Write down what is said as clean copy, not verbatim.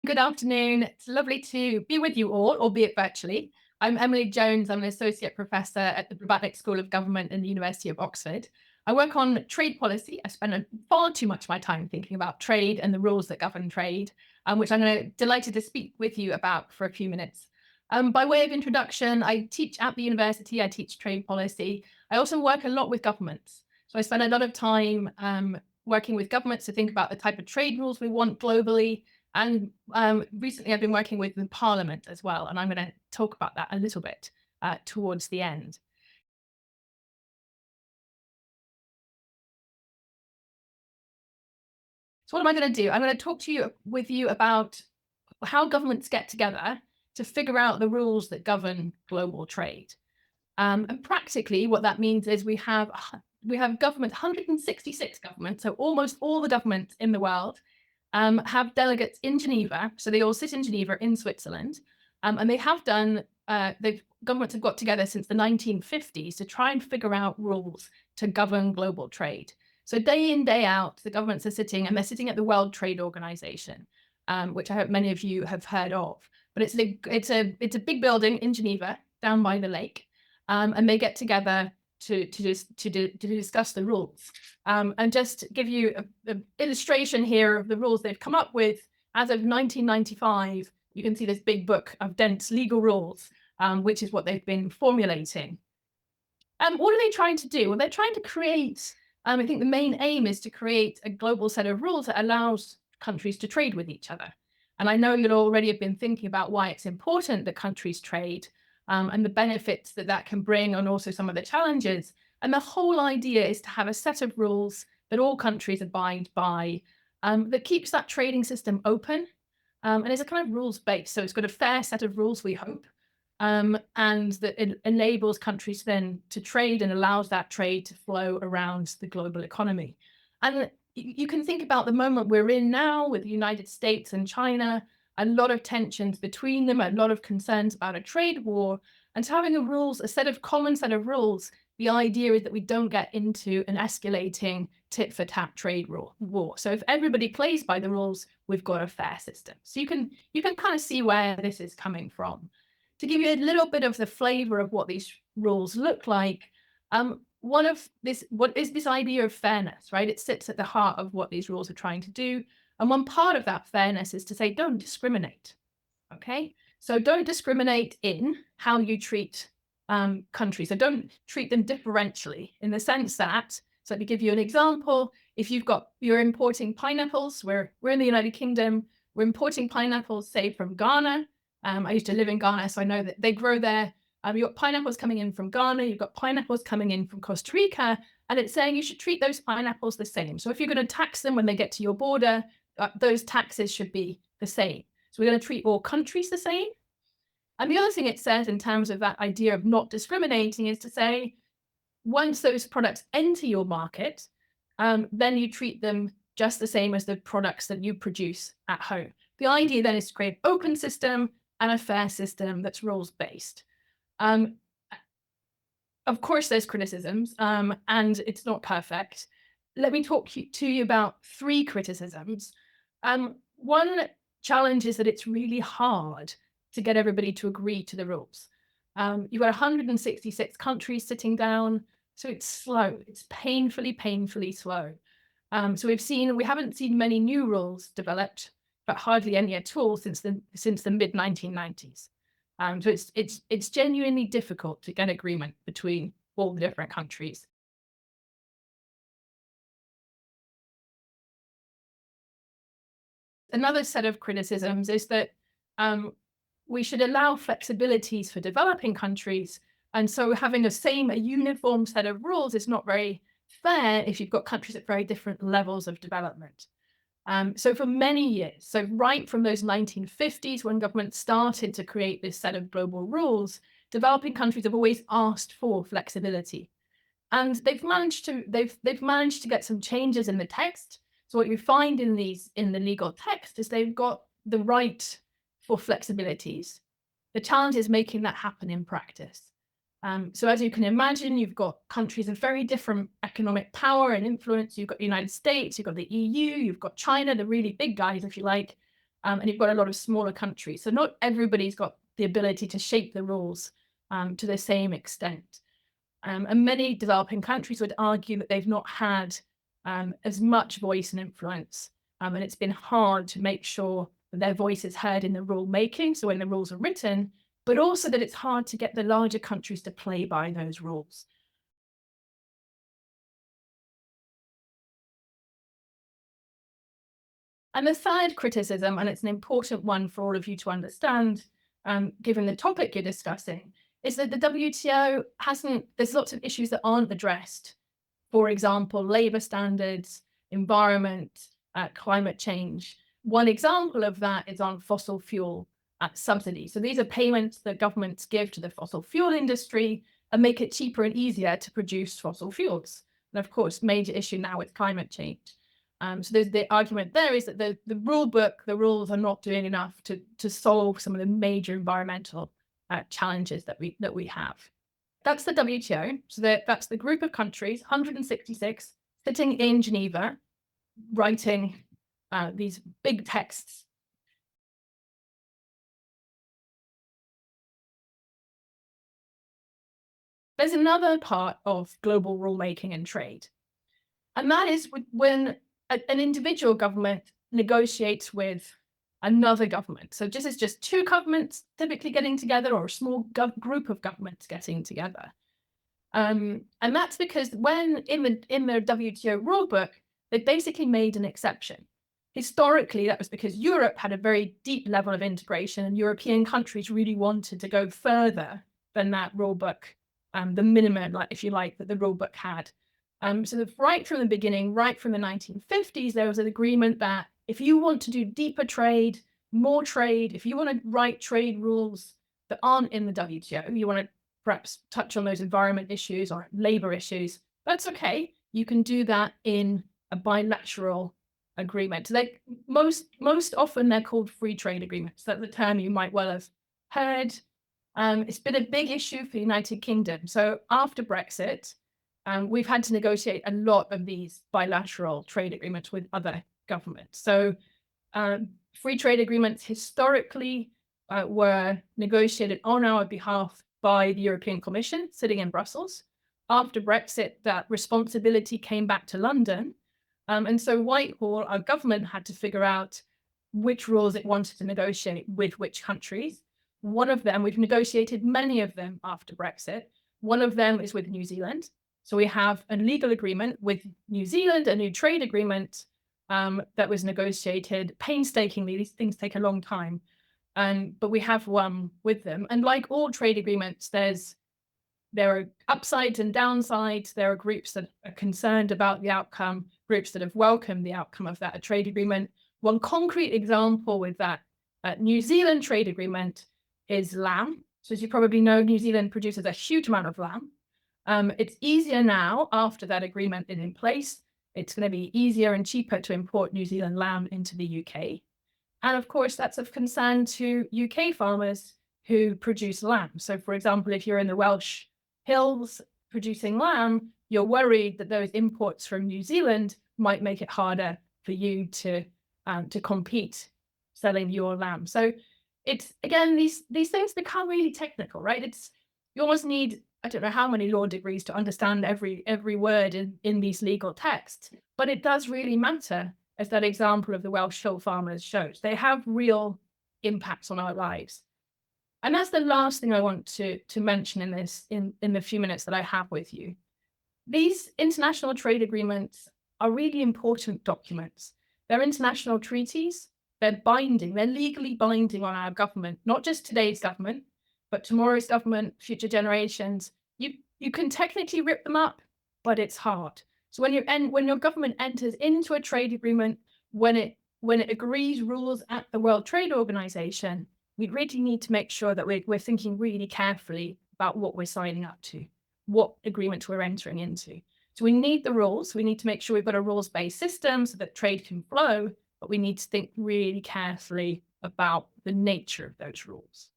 Good afternoon. It's lovely to be with you all, albeit virtually. I'm Emily Jones. I'm an associate professor at the Blavatnik School of Government in the University of Oxford. I work on trade policy. I spend far too much of my time thinking about trade and the rules that govern trade, which delighted to speak with you about for a few minutes. By way of introduction, I teach at the university. I teach trade policy. I also work a lot with governments. So I spend a lot of time working with governments to think about the type of trade rules we want globally, and recently, I've been working with the Parliament as well, and I'm going to talk about that a little bit towards the end. So, what am I going to do? I'm going to talk to you with you about how governments get together to figure out the rules that govern global trade. And practically, what that means is we have government, 166 governments, so almost all the governments in the world have delegates in Geneva. So they all sit in Geneva in Switzerland. And they have done, governments have got together since the 1950s to try and figure out rules to govern global trade. So day in, day out, the governments are sitting, and they're sitting at the World Trade Organization, which I hope many of you have heard of. But it's a big building in Geneva down by the lake. And they get together to discuss the rules. And just give you an illustration here of the rules they've come up with. As of 1995, you can see this big book of dense legal rules, which is what they've been formulating. What are they trying to do? Well, they're trying to create, I think the main aim is to create a global set of rules that allows countries to trade with each other. And I know you'll already have been thinking about why it's important that countries trade, and the benefits that that can bring, and also some of the challenges. And the whole idea is to have a set of rules that all countries abide by, that keeps that trading system open, and is a kind of rules based. So it's got a fair set of rules, we hope, and that it enables countries then to trade and allows that trade to flow around the global economy. And you can think about the moment we're in now with the United States and China, a lot of tensions between them, a lot of concerns about a trade war. And so having a set of common set of rules, the idea is that we don't get into an escalating tit for tat trade war. So if everybody plays by the rules, we've got a fair system. So you can kind of see where this is coming from. To give you a little bit of the flavor of what these rules look like, what is this idea of fairness, right? It sits at the heart of what these rules are trying to do. And one part of that fairness is to say, don't discriminate. Okay. So don't discriminate in how you treat countries. So don't treat them differentially in the sense that, so let me give you an example. If you're importing pineapples, we're in the United Kingdom, we're importing pineapples, say from Ghana. I used to live in Ghana, so I know that they grow there. You've got pineapples coming in from Ghana, you've got pineapples coming in from Costa Rica, and it's saying you should treat those pineapples the same. So if you're going to tax them when they get to your border, those taxes should be the same. So we're going to treat all countries the same. And the other thing it says in terms of that idea of not discriminating is to say, once those products enter your market, then you treat them just the same as the products that you produce at home. The idea then is to create an open system and a fair system that's rules based. Of course, there's criticisms, and it's not perfect. Let me talk to you about three criticisms. One challenge is that it's really hard to get everybody to agree to the rules. You've got 166 countries sitting down, so it's slow. It's painfully slow. So we haven't seen many new rules developed, but hardly any at all since the mid 1990s. So it's genuinely difficult to get agreement between all the different countries. Another set of criticisms is that we should allow flexibilities for developing countries. And so having a uniform set of rules is not very fair if you've got countries at very different levels of development. So for many years, so right from those 1950s when governments started to create this set of global rules, developing countries have always asked for flexibility. And they've managed to get some changes in the text. So what you find in the legal text is they've got the right for flexibilities. The challenge is making that happen in practice. So as you can imagine, you've got countries of very different economic power and influence. You've got the United States, you've got the EU, you've got China, the really big guys, if you like. and you've got a lot of smaller countries. So not everybody's got the ability to shape the rules to the same extent. And many developing countries would argue that they've not had as much voice and influence. And it's been hard to make sure that their voice is heard in the rule making, so when the rules are written, but also that it's hard to get the larger countries to play by those rules. And the third criticism, and it's an important one for all of you to understand, given the topic you're discussing, is that the WTO there's lots of issues that aren't addressed. For example, labor standards, environment, climate change. One example of that is on fossil fuel subsidies. So these are payments that governments give to the fossil fuel industry and make it cheaper and easier to produce fossil fuels. And of course, major issue now with climate change. So the argument there is that the rule book, the rules are not doing enough to solve some of the major environmental challenges that we have. That's the WTO. So that's the group of countries, 166, sitting in Geneva, writing these big texts. There's another part of global rulemaking and trade, and that is when an individual government negotiates with another government. So this is just two governments typically getting together, or a small group of governments getting together. And that's because when in the WTO rulebook, they basically made an exception. Historically, that was because Europe had a very deep level of integration, and European countries really wanted to go further than that rulebook, the minimum, like, if you like, that the rulebook had. So right from the beginning, right from the 1950s, there was an agreement that if you want to do deeper trade, more trade, if you want to write trade rules that aren't in the WTO, you want to perhaps touch on those environment issues or labor issues, that's okay. You can do that in a bilateral agreement. So most often they're called free trade agreements. That's the term you might well have heard. It's been a big issue for the United Kingdom. So after Brexit, we've had to negotiate a lot of these bilateral trade agreements with other governments. So free trade agreements historically were negotiated on our behalf by the European Commission sitting in Brussels. After Brexit, that responsibility came back to London. And so Whitehall, our government, had to figure out which rules it wanted to negotiate with which countries. One of them, we've negotiated many of them after Brexit. One of them is with New Zealand. So we have a legal agreement with New Zealand, a new trade agreement that was negotiated painstakingly. These things take a long time. But we have one with them. And like all trade agreements, there are upsides and downsides. There are groups that are concerned about the outcome, groups that have welcomed the outcome of that trade agreement. One concrete example with that New Zealand trade agreement is lamb. So as you probably know, New Zealand produces a huge amount of lamb. It's easier now after that agreement is in place. It's going to be easier and cheaper to import New Zealand lamb into the UK. And of course, that's of concern to UK farmers who produce lamb. So for example, if you're in the Welsh hills producing lamb, you're worried that those imports from New Zealand might make it harder for you to compete selling your lamb. So it's, again, these things become really technical, right? You almost need, I don't know how many law degrees to understand every word in these legal texts, but it does really matter, as that example of the Welsh hill farmers shows. They have real impacts on our lives. And that's the last thing I want to mention in the few minutes that I have with you. These international trade agreements are really important documents. They're international treaties. They're binding. They're legally binding on our government, not just today's government, but tomorrow's government, future generations. You can technically rip them up, but it's hard. So when your government enters into a trade agreement, when it agrees rules at the World Trade Organization, we really need to make sure that we're thinking really carefully about what we're signing up to, what agreements we're entering into. So we need the rules. We need to make sure we've got a rules-based system so that trade can flow, but we need to think really carefully about the nature of those rules.